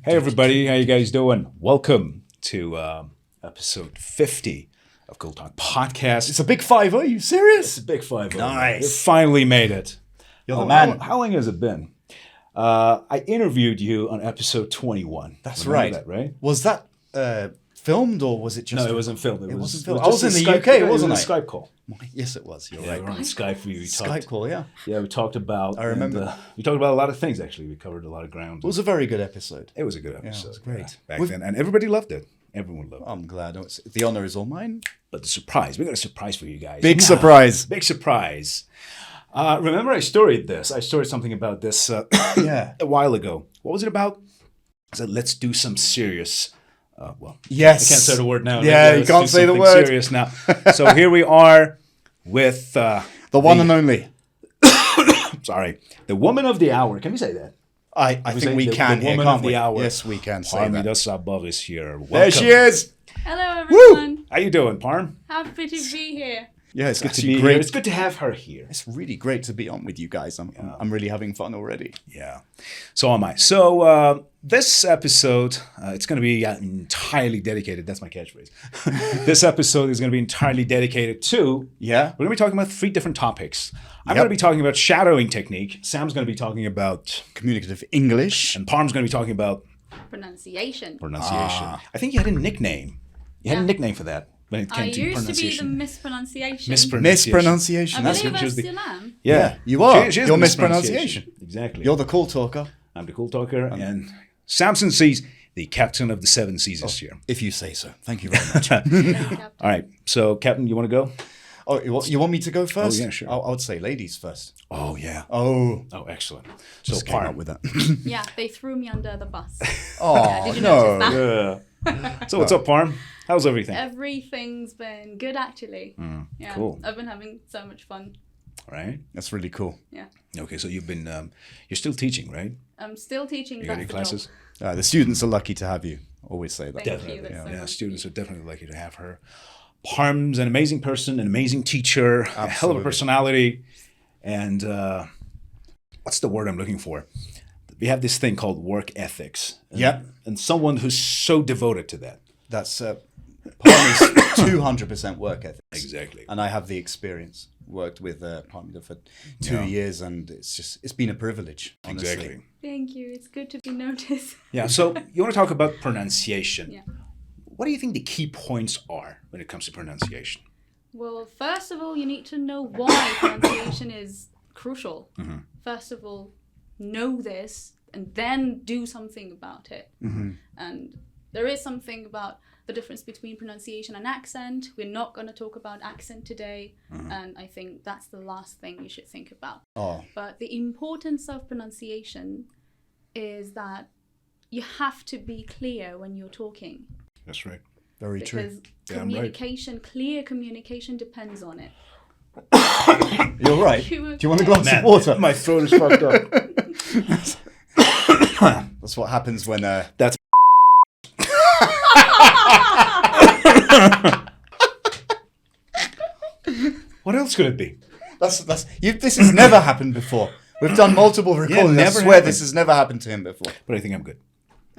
Hey everybody, how you guys doing? Welcome to episode 50 of CoolTalk podcast. It's a big 5-0, are you serious? It's a big 5-0. Nice. We finally made it. You're the man. How long has it been? I interviewed you on episode 21. That's Remember right. That, right? Was that filmed or was it just... No, it wasn't filmed. It wasn't filmed. I just was in a the Skype- UK, wasn't I? It was a Skype call. Yes, it was. You're Yeah, right. we were on Skype. We Skype talked, call, yeah. Yeah, we talked about... I remember. we talked about a lot of things, actually. We covered a lot of ground. It was a very good episode. It was a good episode. it was great. Back then. And everybody loved it. Everyone loved it. I'm glad. The honor is all mine. But the surprise, we got a surprise for you guys. Big surprise. Big surprise. Remember I storied this. I storied something about this Yeah. a while ago. What was it about? I said, let's do some serious... Yes. I can't say the word now. Yeah, Let's you can't do say the something word. serious now. So here we are with... the one and only. Sorry. The woman of the hour. Can we say that? I think we can the here, woman can't of the we? hour. Yes, we can say Parmida that. Sabah is here. Welcome. There she is. Hello, everyone. How you doing, Parm? Happy to be here. Yeah, it's Good to actually be great. here. It's good to have her here. It's really great to be on with you guys. I'm really having fun already. Yeah, so am I. So this episode, it's going to be entirely dedicated. That's my catchphrase. This episode is going to be entirely dedicated to... Yeah. We're going to be talking about 3 different topics. I'm Yep. going to be talking about shadowing technique. Sam's going to be talking about... Communicative English. And Parm's going to be talking about... Pronunciation. pronunciation. I think you had a nickname. You had a nickname for that when it came I to used to be the pronunciation. mispronunciation. Mispronunciation. I That's believe I good. still am. Yeah, You are. She is You're the mispronunciation. Exactly. You're the cool talker. I'm the cool talker, and Samson sees the captain of the 7 seas this year. If you say so. Thank you very much. All right, so Captain, you want to go? Oh, you want me to go first? yeah, sure. I would say ladies first. Oh yeah. Oh, Excellent. just came up with that. Yeah, they threw me under the bus. Oh, Did you no. notice that? Yeah. So what's up, Parm? How's everything? Everything's been good, actually. Yeah, cool. I've been having so much fun. All right. That's really cool. Yeah. Okay, so you've been you're still teaching, right? I'm still teaching. You got any that's the classes? job. The students are lucky to have you. Always say that. Thank you. Definitely. That's so Yeah, nice. students are definitely lucky to have her. Parm's an amazing person, an amazing teacher, a hell of a Absolutely. personality, and what's the word I'm looking for? We have this thing called work ethics. Yeah. And someone who's so devoted to that. That's Parmi's 200% work ethics. Exactly. And I have the experience. Worked with Parmida for 2 years, and it's been a privilege. Honestly. Exactly. Thank you. It's good to be noticed. Yeah, so you want to talk about pronunciation. Yeah. What do you think the key points are when it comes to pronunciation? Well, first of all, you need to know why pronunciation is crucial. First of all, know this and then do something about it. And there is something about the difference between pronunciation and accent. We're not going to talk about accent today, and I think that's the last thing you should think about. Oh, But the importance of pronunciation is that you have to be clear when you're talking. That's right. very true. Because Damn right. communication, clear communication depends on it. You're right. You Do you want a glass Man, of water? my throat is fucked up. That's what happens when... That's what else could it be? This has never happened before. We've done multiple recordings. I never swear happened. this has never happened to him before. But I think I'm good.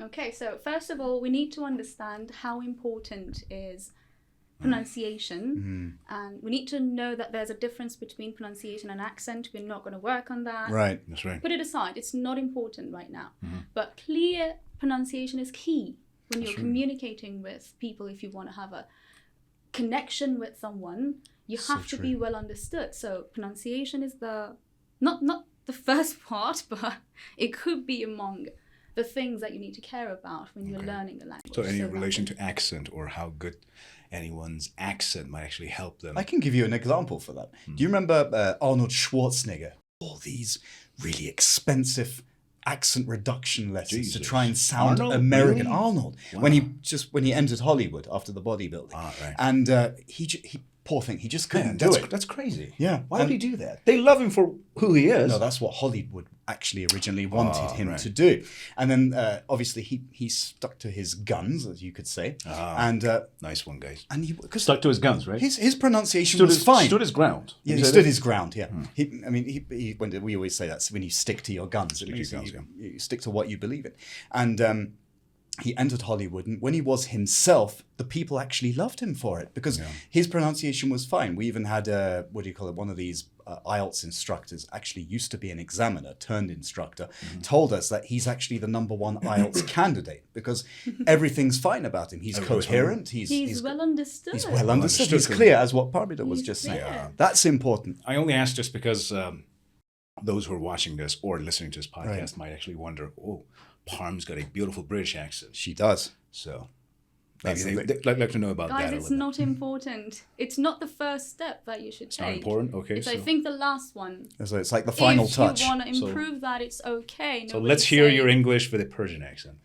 Okay, so first of all, we need to understand how important is pronunciation, and we need to know that there's a difference between pronunciation and accent. We're not going to work on that. Right. That's right. Put it aside. It's not important right now. But clear pronunciation is key when you're communicating with people. If you want to have a connection with someone, you have to be well understood. So pronunciation is the not the first part, but it could be among the things that you need to care about when you're learning a language. So any that- relation to accent or how good anyone's accent might actually help them. I can give you an example for that. Do you remember Arnold Schwarzenegger? All these really expensive accent reduction lessons to Jesus. try and sound Arnold? American. Really? Arnold, Wow. when he entered Hollywood after the bodybuilding, Right. and he poor thing, he just couldn't do it. That's crazy. Yeah. Why would he do that? They love him for who he is. No, that's what Hollywood actually originally wanted him right. to do. And then obviously he stuck to his guns, as you could say. And Nice one, guys. because Stuck to his guns, right? his pronunciation was his, fine. Stood his ground. Yeah, Did he you say stood that? his ground. Yeah, when we always say that's when you stick to your guns. to your guns, You stick to what you believe in, and he entered Hollywood, and when he was himself, the people actually loved him for it because his pronunciation was fine. We even had one of these IELTS instructors, actually used to be an examiner turned instructor, told us that he's actually the #1 IELTS candidate because everything's fine about him. He's coherent. He's well understood. He's well understood. He's clear, as what Parmida was just saying. That's important. I only asked just because those who are watching this or listening to this podcast might actually wonder, oh, Parm's got a beautiful British accent. She does. So maybe they'd like to know about that. Guys, it's not important. It's not the first step that you should take. It's not important? Okay. It's, I think, the last one. So it's like the final touch. If you want to improve that, it's okay. So let's hear your English with a Persian accent.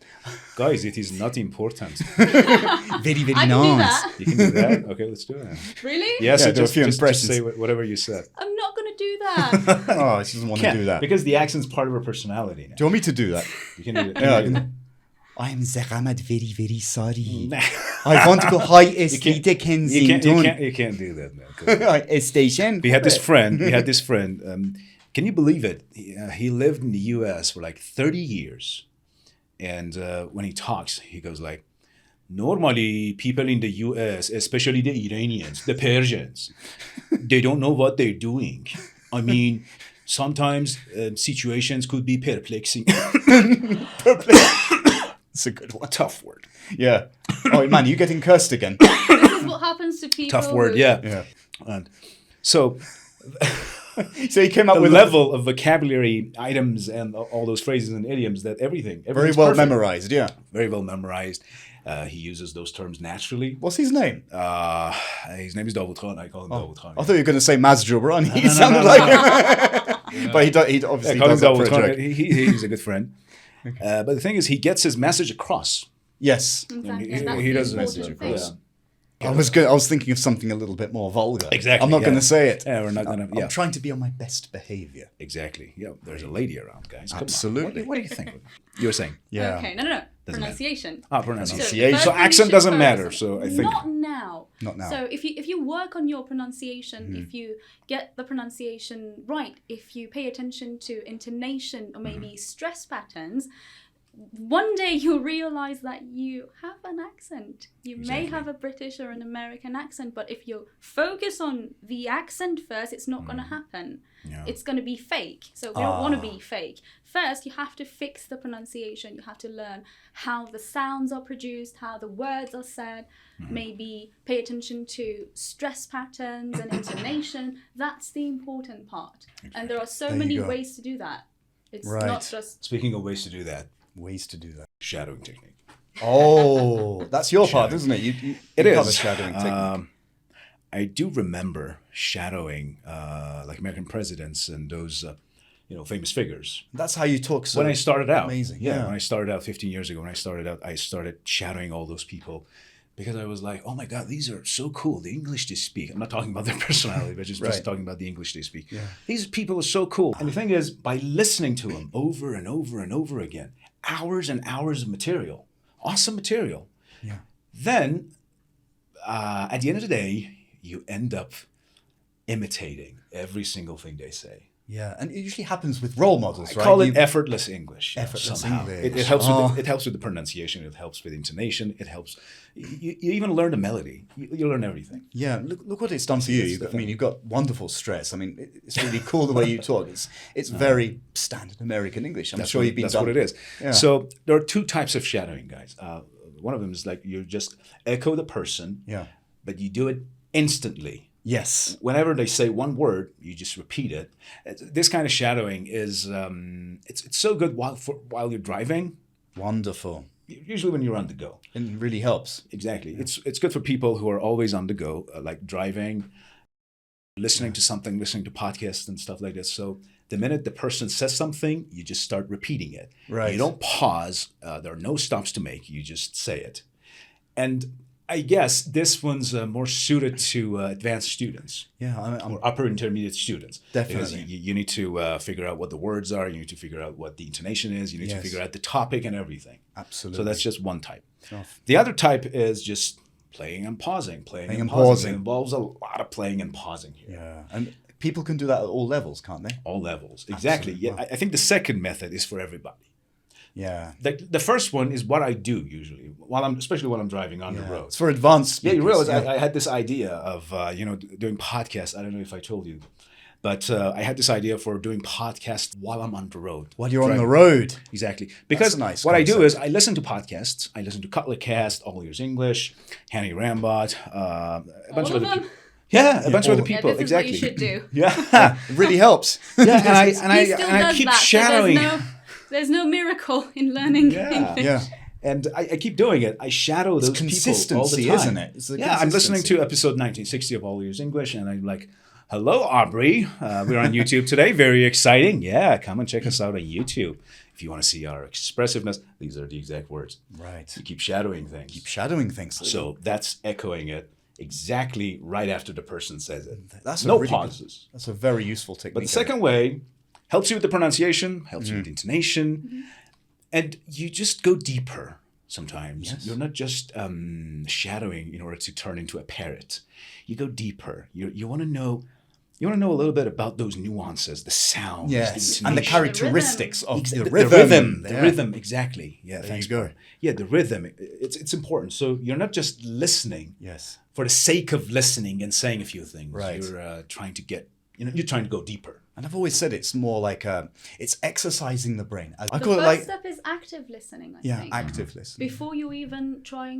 Guys, it is not important. Very, very nice. You can do that? Okay, let's do it. Really? Yes, do a few impressions. Just say whatever you said. I'm not going to do that. Oh, she doesn't want to do that. Because the accent's part of her personality now. Do you want me to do that? You can do it. Yeah, I'm Zaghamad, very, very sorry. I want to go high estate Kensington. You can't do that, man. Station. We had this friend. Can you believe it? He lived in the U.S. for like 30 years. And when he talks, he goes like, normally people in the U.S., especially the Iranians, the Persians, they don't know what they're doing. I mean, sometimes situations could be perplexing. It's a good one. Tough word. Yeah. Oh, man, you're getting cursed again. This is what happens to people. Tough word, yeah. And so he came up with a level of vocabulary items and all those phrases and idioms that everything. Very well memorized, yeah. Very well memorized. He uses those terms naturally. What's his name? His name is Davud Khan. I call him Davud Khan. I thought you were going to say Maz Jobrani. He sounded like But he obviously does it for a joke. He's a good friend. Okay. But the thing is, he gets his message across. Yes. Exactly. He does message across. I was thinking of something a little bit more vulgar. Exactly. I'm not going to say it. Yeah, we're not going to. I'm trying to be on my best behavior. Exactly. Yeah. There's a lady around, guys. Come Absolutely. On. What do you think? You were saying. Yeah. Okay. No. Pronunciation. Pronunciation. So accent doesn't matter. So I think not now. Not now. So if you work on your pronunciation, if you get the pronunciation right, if you pay attention to intonation or maybe stress patterns, one day you'll realize that you have an accent. You may have a British or an American accent, but if you focus on the accent first, it's not going to happen. Yeah. It's going to be fake. So we don't want to be fake. First, you have to fix the pronunciation. You have to learn how the sounds are produced, how the words are said. Maybe pay attention to stress patterns and intonation. That's the important part. Exactly. And there are so many ways to do that. It's not just... Speaking of ways to do that. Ways to do that. Shadowing technique. Oh, that's your part, isn't it? You is shadowing technique. I do remember shadowing like American presidents and those famous figures. That's how you talk. So when I started out, amazing. Yeah, when I started out 15 years ago, I started shadowing all those people because I was like, oh my God, these are so cool. The English they speak. I'm not talking about their personality, but just talking about the English they speak. Yeah. These people are so cool. And the thing is, by listening to them over and over and over again, hours and hours of material, awesome material. Yeah. Then, at the end of the day, you end up imitating every single thing they say. Yeah, and it usually happens with role models, right? I call it effortless English. Effortless somehow. English. It helps with the pronunciation. It helps with intonation. It helps. You even learn the melody. You learn everything. Yeah, look what it's done for you. You've got wonderful stress. I mean, it's really cool the way you talk. It's very standard American English. I'm sure you've been. That's what it is. Yeah. So there are two types of shadowing, guys. One of them is like you just echo the person. Yeah. But you do it instantly. Yes. Whenever they say one word, you just repeat it. This kind of shadowing is it's so good while you're driving. Wonderful. Usually when you're on the go. And it really helps. Exactly. Yeah. It's good for people who are always on the go, like driving, listening to something, listening to podcasts and stuff like this. So the minute the person says something, you just start repeating it. Right. You don't pause. There are no stops to make. You just say it. And I guess this one's more suited to advanced students, or upper intermediate students. Definitely. Because you need to figure out what the words are. You need to figure out what the intonation is. You need to figure out the topic and everything. Absolutely. So that's just one type. The other type is just playing and pausing. Playing and pausing. It involves a lot of playing and pausing here. Yeah, and people can do that at all levels, can't they? All levels, exactly. Yeah, I think the second method is for everybody. Yeah. The first one is what I do usually, especially while I'm driving on the road. It's for advanced speakers. Yeah, you realize I had this idea of, doing podcasts. I don't know if I told you. But I had this idea for doing podcasts while I'm on the road. While you're on the road. Exactly. Because nice what concept. I do is I listen to podcasts. I listen to Cutlercast, All Ears English, Hanny Rambot, a bunch of other people. Yeah, a bunch of other people. This exactly. is what you should do. Yeah, it really helps. Yeah, He still I does keep that, so shadowing. there's no miracle in learning English. Yeah. And I keep doing it. I shadow those people all the consistency, time. isn't it? It's the I'm listening to consistency. episode 1960 of All Ears English, and I'm like, hello, Aubrey. We're on YouTube today. Very exciting. Yeah, come and check us out on YouTube. If you want to see our expressiveness, these are the exact words. Right. You keep shadowing things. Keep shadowing things. So that's echoing it exactly right after the person says it. That's no really pauses. That's a very useful technique. But the second way helps you with the pronunciation, helps you with intonation, and you just go deeper sometimes. Yes. You're not just shadowing in order to turn into a parrot. You go deeper. You want to know. You want to know a little bit about those nuances, the sounds, yes, the and the intonation. characteristics of the The rhythm. rhythm, exactly. Yeah, There you go. Yeah, the rhythm. It's important. So you're not just listening Yes. for the sake of listening and saying a few things. Right. You're trying to get. You're trying to go deeper. And I've always said it's more like it's exercising the brain. I The call it first like step is active listening, I think. active listening. Before you even try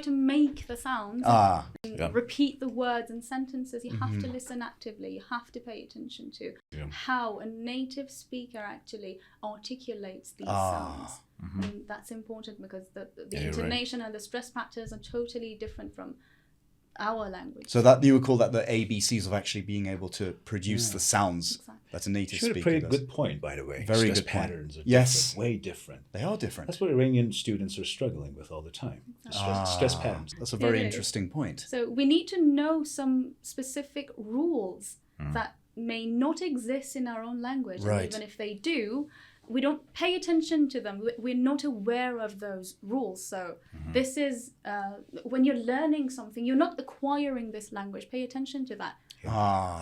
to make the sounds, repeat the words and sentences, you have to listen actively. You have to pay attention to how a native speaker actually articulates these sounds. And that's important because the intonation and the stress patterns are totally different from our language. So that you would call that the ABCs of actually being able to produce the sounds that a native That's a speaker pretty does. good point, by the way. Very Stress good point. patterns are Yes. way different. They are different. That's what Iranian students are struggling with all the time. Stress patterns. That's a very It is. interesting point. So we need to know some specific rules that may not exist in our own language. Right. And even if they do, we don't pay attention to them. We're not aware of those rules. So this is, when you're learning something, you're not acquiring this language. Pay attention to that.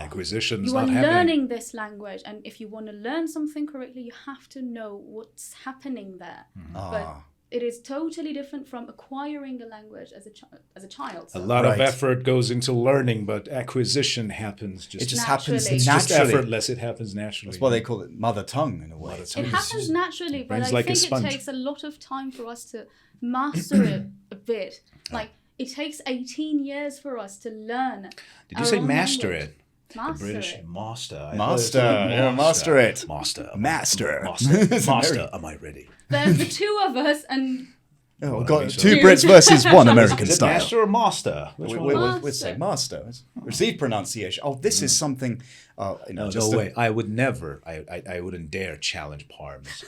Acquisition is You are not happening. learning this language. And if you want to learn something correctly, you have to know what's happening there. But it is totally different from acquiring a language as a child. A So lot of effort goes into learning, but acquisition happens just It just Naturally. happens It's just naturally. effortless. It happens naturally. That's why they call it mother tongue in a way. Mother it tongue. happens naturally, but brain's I like a think it sponge. takes a lot of time for us to master it a bit. Like, it takes 18 years for us to learn. Did you say own master language. it? Master British it. master. I Master. thought it was Yeah, master it. Master. Master. Master. Master. Am I ready? There's the two of us, and Oh, Well, got I think so. two Brits versus one American Is it style. master or master? Which one? We'd say master. Receive pronunciation. Oh, this is something. No way. I would never. I wouldn't dare challenge Parms.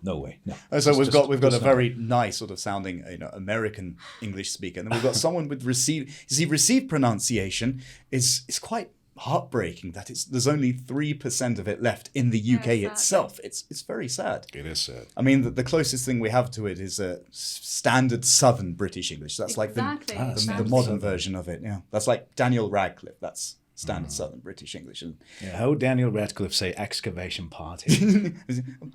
No way. No. So we've got a just not. very nice sort of sounding American English speaker, and then we've got someone with received pronunciation is quite heartbreaking that there's only 3% of it left in the UK exactly. itself. It's very sad. It is sad. I mean, the closest thing we have to it is standard Southern British English. That's Exactly. like the Standard modern Southern. version of it. Yeah, that's like Daniel Radcliffe. That's standard Southern British English. And Yeah, how would Daniel Radcliffe say excavation party?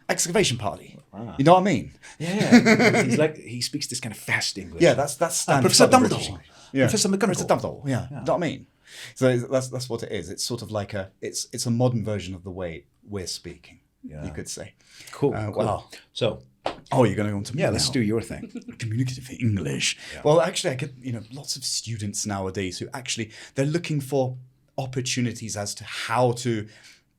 excavation party. You know what I mean? Yeah. He's like, he speaks this kind of fast English. Yeah, that's standard Professor Southern British Dumbledore. English. Yeah. Professor McGonagall. Professor Dumbledore. Yeah. You know what I mean? So that's what it is. It's sort of like it's a modern version of the way we're speaking. Yeah. You could say. Cool. Cool. Wow. So, Oh, you're going to go on to me yeah, let's now. do your thing. Communicative English. Well, actually, I get lots of students nowadays who actually they're looking for opportunities as to how to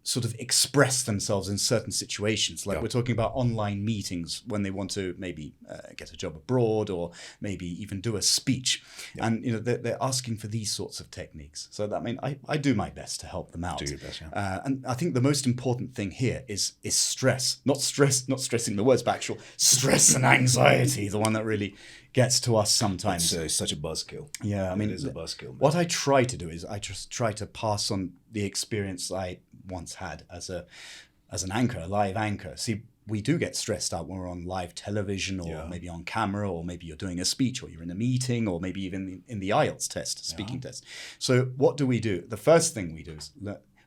sort of express themselves in certain situations. Like we're talking about online meetings when they want to maybe get a job abroad or maybe even do a speech. And they're asking for these sorts of techniques. So that I do my best to help them out. Do your best, yeah. And I think the most important thing here is stress. Not stressing the words, but actual stress and anxiety, the one that really gets to us sometimes. It's such a buzzkill. Yeah, I mean, it is a buzzkill. What I try to do is I just try to pass on the experience I once had as an anchor, a live anchor. See, we do get stressed out when we're on live television or maybe on camera, or maybe you're doing a speech or you're in a meeting or maybe even in the IELTS test, speaking test. So what do? The first thing we do is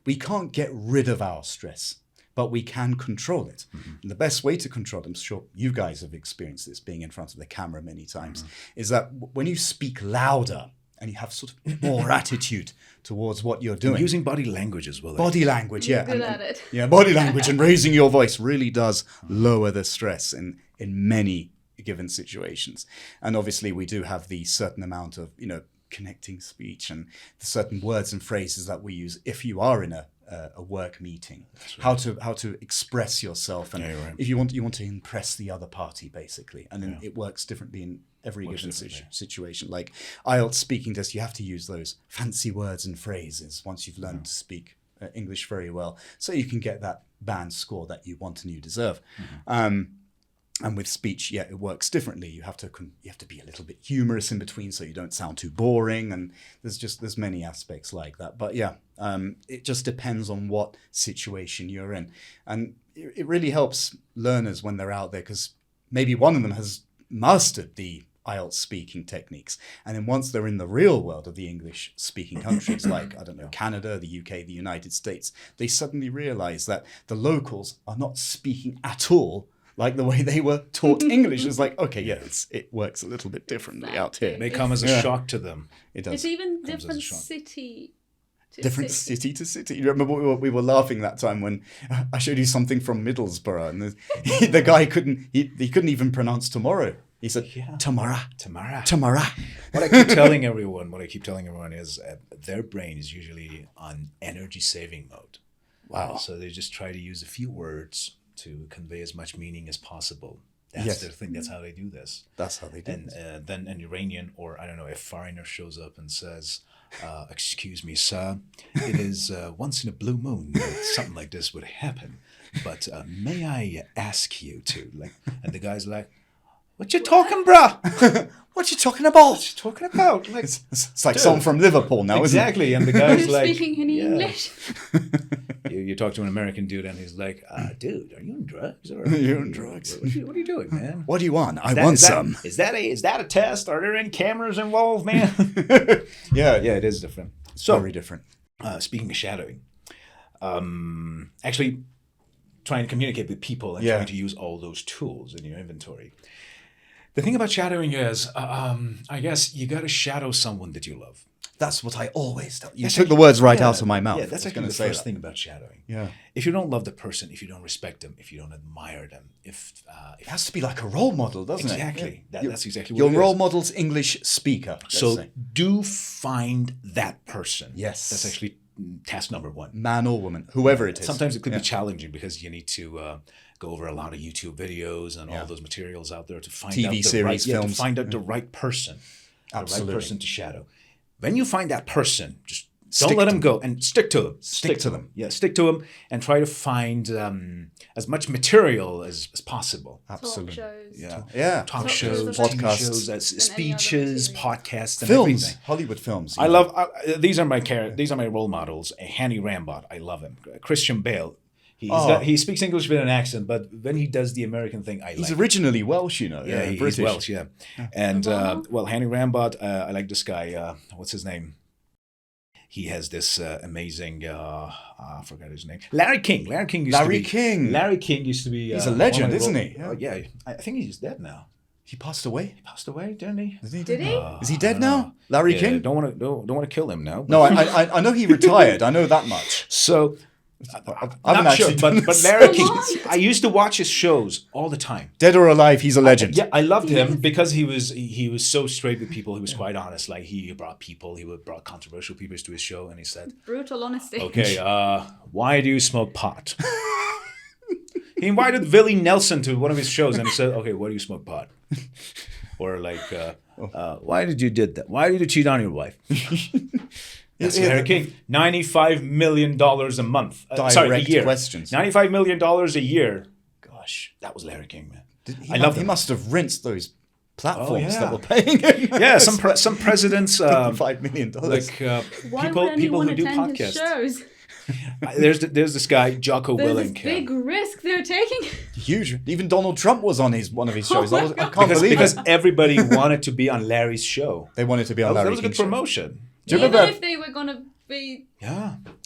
we can't get rid of our stress. but we can control it. And the best way to control it, I'm sure you guys have experienced this being in front of the camera many times, is that when you speak louder and you have sort of more attitude towards what you're doing. Using body language as well. Body language, yeah. You're good at it. Yeah, body language and raising your voice really does lower the stress in many given situations. And obviously we do have the certain amount of, connecting speech and the certain words and phrases that we use if you are in a work meeting. Right. How to express yourself, and if you want to impress the other party, basically. And then it works differently in every given situation. Like IELTS speaking test, you have to use those fancy words and phrases once you've learned to speak English very well, so you can get that band score that you want and you deserve. And with speech, it works differently. You have to be a little bit humorous in between, so you don't sound too boring. And there's many aspects like that. But it just depends on what situation you're in, and it really helps learners when they're out there, because maybe one of them has mastered the IELTS speaking techniques, and then once they're in the real world of the English speaking countries like, I don't know, Canada, the UK, the United States, they suddenly realize that the locals are not speaking at all like the way they were taught English. It's like, okay, it works a little bit differently out here. It may come as a shock to them. It does. It's even different city to city. You remember we were laughing that time when I showed you something from Middlesbrough, and the guy couldn't even pronounce tomorrow. He said, tomorrow. What I keep telling everyone is their brain is usually on energy saving mode. Wow. So they just try to use a few words to convey as much meaning as possible. That's their thing. That's how they do this. That's how they do this. And then an Iranian, or I don't know, a foreigner shows up and says, excuse me, sir, it is once in a blue moon that something like this would happen. But may I ask you to? And the guy's like, what you talking, bruh? What you talking about? What you talking about? Like, it's like someone from Liverpool now, exactly. And the guy's like, speaking in English. You talk to an American dude, and he's like, dude, are you on drugs? Or you're on drugs. What are you doing, man? What do you want? I want some. Is that a test? Are there any cameras involved, man? Yeah, it is different. So very different. Speaking of shadowing, actually trying to communicate with people and trying to use all those tools in your inventory. The thing about shadowing is, I guess you got to shadow someone that you love. That's what I always tell you. You took the words right out of my mouth. Yeah, that's actually the first thing about shadowing. Yeah. If you don't love the person, if you don't respect them, if you don't admire them, if it has to be like a role model, doesn't it? Exactly. That's exactly what your it is. role model's English speaker. So do find that person. Yes. That's actually task number one. Man or woman, whoever it is. Sometimes it could be challenging because you need to go over a lot of YouTube videos and all those materials out there to find TV out series, films. to find out the right person. Absolutely. The right person to shadow. When you find that person, just don't let them go and stick to them. Stick to them. Yeah, stick to them and try to find as much material as possible. Absolutely. Talk shows. Yeah. Talk shows, podcasts, speeches, podcasts, and films, everything. Hollywood films. I love these are my role models. Hanny Rambot, I love him. Christian Bale. He speaks English with an accent, but when he does the American thing, I like. He's originally Welsh, you know. Yeah, he's Welsh. Yeah, and Hanny Rambot. I like this guy. What's his name? He has this amazing. I forgot his name. Larry King. Larry King used to be. He's a legend, isn't he? Yeah, I think he's dead now. He passed away. Didn't he? Did he? Is he dead now? Larry King. Don't want to kill him now. No, I know he retired. I know that much. So. I'm not sure, but Larry King, I used to watch his shows all the time. Dead or alive, he's a legend. I loved him because he was so straight with people. He was quite honest. Like he brought controversial people to his show, and he said, brutal honesty. Okay, why do you smoke pot? He invited Willie Nelson to one of his shows, and he said, okay, why do you smoke pot? Or like, why did you did that? Why did you cheat on your wife? That's Larry King. $95 million a month. A year. Questions. $95 million a year. Gosh, that was Larry King, man. I love him. He must have rinsed those platforms that were paying him. Yeah, some presidents. $5 million. Like people who do podcasts. There's this guy Jocko Willink. This big risk they're taking. Huge. Even Donald Trump was on one of his shows. I can't believe it. Because everybody wanted to be on Larry's show. They wanted to be on Larry King's show. That was a good promotion. Even if they were going to be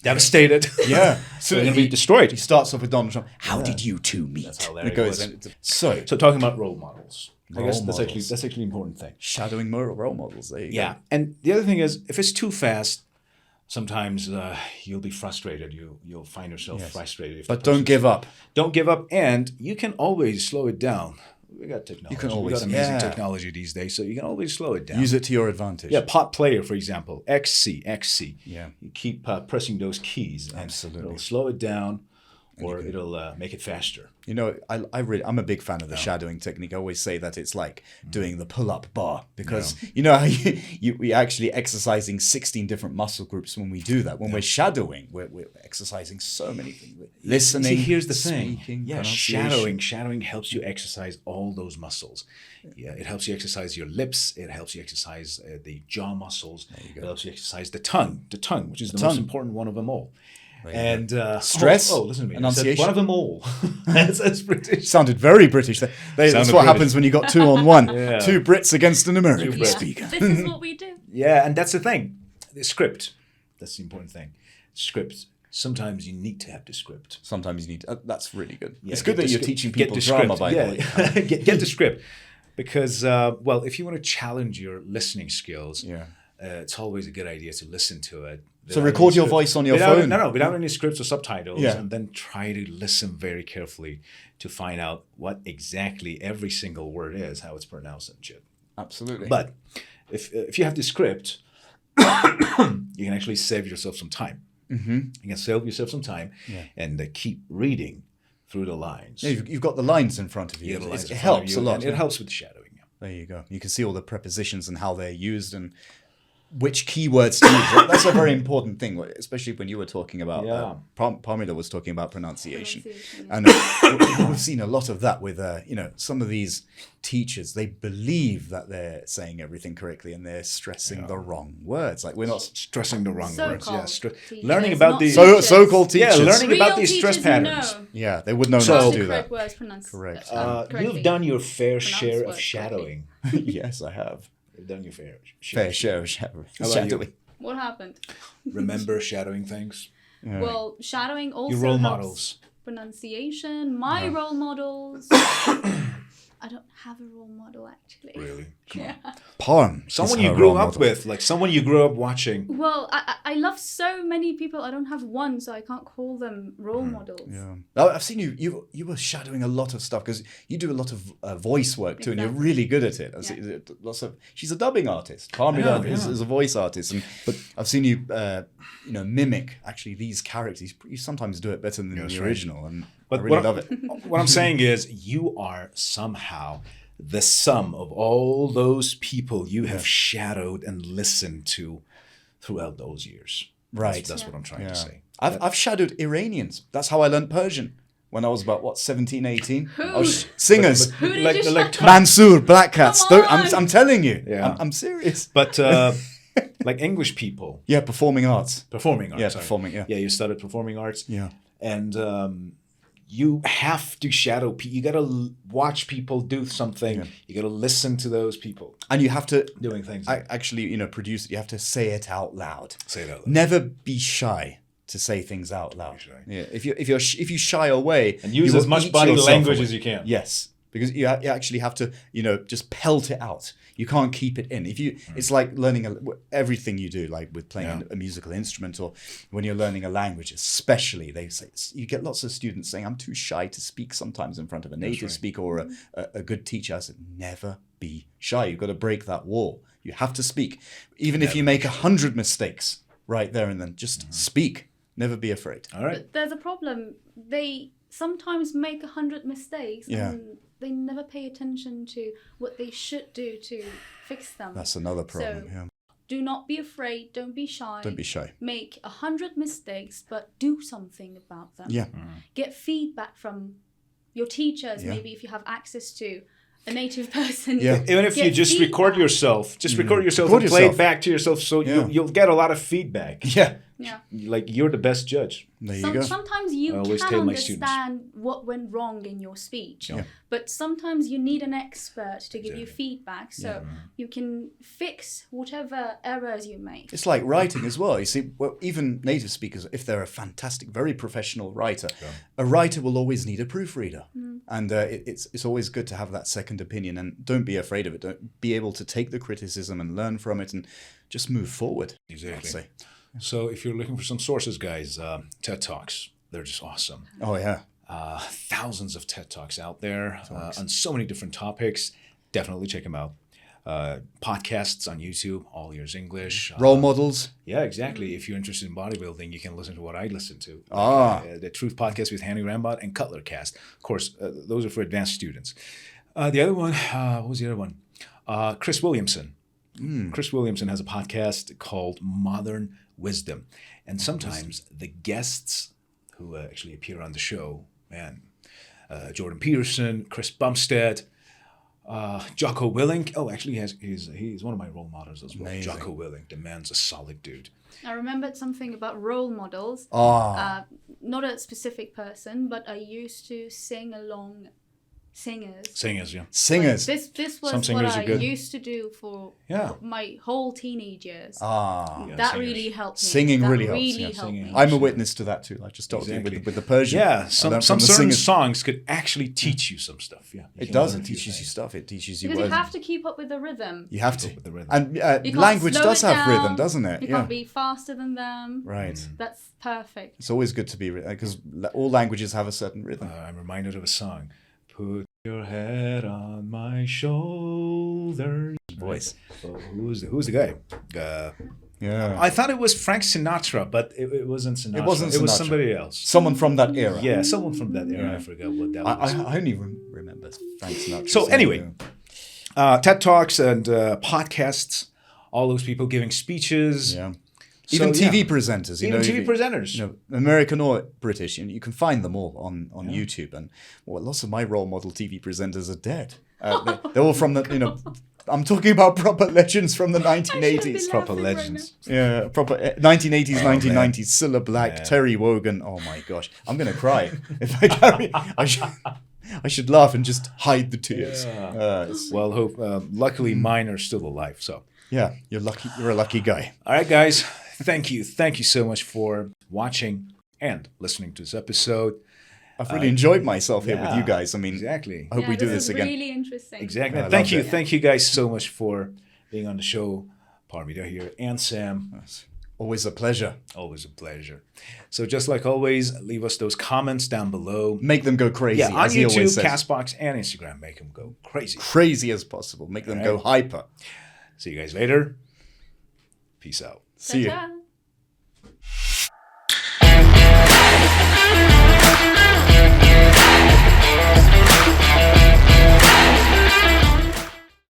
devastated. Yeah. So they're going to be destroyed. He starts off with Donald Trump. How did you two meet? That's And it goes. So talking about role models. I guess Role that's models. actually an important thing. shadowing role models. There you go. And the other thing is, if it's too fast, sometimes you'll be frustrated. You'll find yourself frustrated. If But don't give up. Don't give up, and you can always slow it down. We got technology. You can always- we got amazing yeah. technology these days, so you can always slow it down. Use it to your advantage. Yeah, pot player, for example, XC. Yeah. You keep pressing those keys. And Absolutely. it'll slow it down, or it'll make it faster. You know, I'm a big fan of the shadowing technique. I always say that it's like doing the pull-up bar because you know how we're actually exercising 16 different muscle groups when we do that. When we're shadowing, we're exercising so many things. We're listening. See, here's the thing. Speaking, Yeah, shadowing helps you exercise all those muscles. Yeah, it helps you exercise your lips. It helps you exercise the jaw muscles. It helps you exercise the tongue, which is the most important one of them all. And stress. listen to me. Enunciation. One of them all. That's British. Sounded very British. That's what British. happens when you got 2 on 1. Yeah. 2 Brits against an American Two Brits. speaker. This is what we do. Yeah, and that's the thing. The script. That's the important thing. Script. Sometimes you need to have the script. Sometimes you need. That's really good. Yeah, it's good get that the you're script. teaching Get people the drama, script. by the way. Get the script. Because, well, if you want to challenge your listening skills, it's always a good idea to listen to it. So record your voice on your phone. No, without any scripts or subtitles, Yeah. and then try to listen very carefully to find out what exactly every single word is, how it's pronounced and shit. Absolutely. But if you have the script, you can actually save yourself some time. Mm-hmm. You can save yourself some time and keep reading through the lines. yeah, you've got the lines in front of you. It helps a lot. It helps with the shadowing. Yeah. There you go. You can see all the prepositions and how they're used and which keywords to use. That's a very important thing, especially when you were talking about, Parmida was talking about pronunciation. And we've seen a lot of that with, some of these teachers, they believe that they're saying everything correctly and they're stressing the wrong words. Like we're not stressing the wrong words. So-called Yeah, learning about the so-called teachers. Yeah, learning Real about these teachers stress patterns. know Yeah, they would know So- not how to the do that. correct words pronounced. Correct. Correctly. You've done your fair share of words shadowing. Yes, I have. You've done your fair Fair share of about shadowing. What happened? Remember shadowing things? Well, shadowing also Your role helps models. pronunciation. My role models. I don't have a role model actually. Really? Come on. Parm. Someone is you her grew role up model. with, like someone you grew up watching. Well, I love so many people. I don't have one, so I can't call them role models. Yeah, I've seen you were shadowing a lot of stuff because you do a lot of voice work too, and you're really good at it. I've seen she's a dubbing artist. Parmida is a voice artist, but I've seen you, mimic actually these characters. You sometimes do it better than the original, and I really love it. What I'm saying is, you are somehow the sum of all those people you have shadowed and listened to throughout those years. Right. That's what I'm trying to say. I've shadowed Iranians. That's how I learned Persian when I was about 17, 18. Who? I was singers. Who did you shadow? Mansoor, Black Cats. Come on. I'm telling you. Yeah. I'm serious. But like English people. Yeah, performing arts. Performing arts. Yeah, sorry. performing, yeah. Yeah, you studied performing arts. Yeah. And you have to shadow people. You got to watch people do something. Yeah. You got to listen to those people. And you have to doing things. Actually, produce it. You have to say it out loud. Say it out loud. Never be shy to say things out loud. Yeah. If you shy away and use as much body language as you can. Yes. Because you actually have to, just pelt it out. You can't keep it in. It's like learning everything you do, like with playing a musical instrument or when you're learning a language, especially. They say you get lots of students saying, "I'm too shy to speak sometimes in front of a native speaker or a good teacher." I said, never be shy. You've got to break that wall. You have to speak, even if you make 100 mistakes right there and then. Just speak. Never be afraid. All right. But there's a problem. They sometimes make 100 mistakes and they never pay attention to what they should do to fix them. That's another problem. So, do not be afraid. Don't be shy. Don't be shy. Make 100 mistakes, but do something about them. Yeah. Get feedback from your teachers, maybe if you have access to a native person. Yeah. Even if you just record yourself, and play it back to yourself, so you'll get a lot of feedback. Yeah. Yeah. Like, you're the best judge. There you go. Sometimes you always can tell my students. understand what went wrong in your speech, Yeah. but sometimes you need an expert to give you feedback so you can fix whatever errors you make. It's like writing as well. You see, well, even native speakers, if they're a fantastic, very professional writer, a writer will always need a proofreader. And it's always good to have that second opinion. And don't be afraid of it. Don't be able to take the criticism and learn from it and just move forward. Exactly. I'd say. So if you're looking for some sources, guys, TED Talks, they're just awesome. Oh, yeah. Thousands of TED Talks out there on so many different topics. Definitely check them out. Podcasts on YouTube, All Ears English. Role models. Yeah, exactly. If you're interested in bodybuilding, you can listen to what I listen to. The Truth Podcast with Henry Rambot and Cutler Cast. Of course, those are for advanced students. The other one, what was the other one? Chris Williamson. Chris Williamson has a podcast called Modern Wisdom. And sometimes the guests who actually appear on the show, Jordan Peterson, Chris Bumstead, Jocko Willink. Oh, actually, he's one of my role models as well. Amazing. Jocko Willink, the man's a solid dude. I remembered something about role models. Not a specific person, but I used to sing along singers. Yeah. Singers. Like this was what I used to do for my whole teenage years. That really helped me. Singing that really helps. Helped me. I'm a witness to that too. I just told you with the Persian. Yeah, some certain songs could actually teach you some stuff. Yeah, it does. It teaches you stuff. It teaches you because words. you have to keep up with the rhythm. You have to. With the rhythm. And language does have rhythm, doesn't it? You can't be faster than them. Right. That's perfect. It's always good to be, because all languages have a certain rhythm. I'm reminded of a song. Put your head on my shoulder. Voice. Oh, who's the guy? I thought it was Frank Sinatra, but it wasn't Sinatra. It wasn't Sinatra. It was somebody else. Someone from that era. Yeah, someone from that era. I forgot what that was. I only remember Frank Sinatra. So anyway, TED Talks and podcasts, all those people giving speeches. Yeah. Even TV presenters, TV presenters, American or British, you can find them all on YouTube. And lots of my role model TV presenters are dead. They're all from I'm talking about proper legends from the 1980s. Proper legends. Yeah, proper 1980s, 1990s. Cilla Black, Terry Wogan. Oh my gosh, I'm gonna cry if I carry. I should laugh and just hide the tears. Yeah. Luckily, mine are still alive. So yeah, you're lucky. You're a lucky guy. All right, guys. Thank you so much for watching and listening to this episode. I've really enjoyed myself here with you guys. I mean, exactly. I hope we do this again. Really interesting. Exactly. Thank you guys so much for being on the show. Parmida here and Sam. Always a pleasure. Always a pleasure. So just like always, leave us those comments down below. Make them go crazy. Yeah, on YouTube, Castbox, and Instagram. Make them go crazy. Crazy as possible. Make them go hyper. See you guys later. Peace out. See you.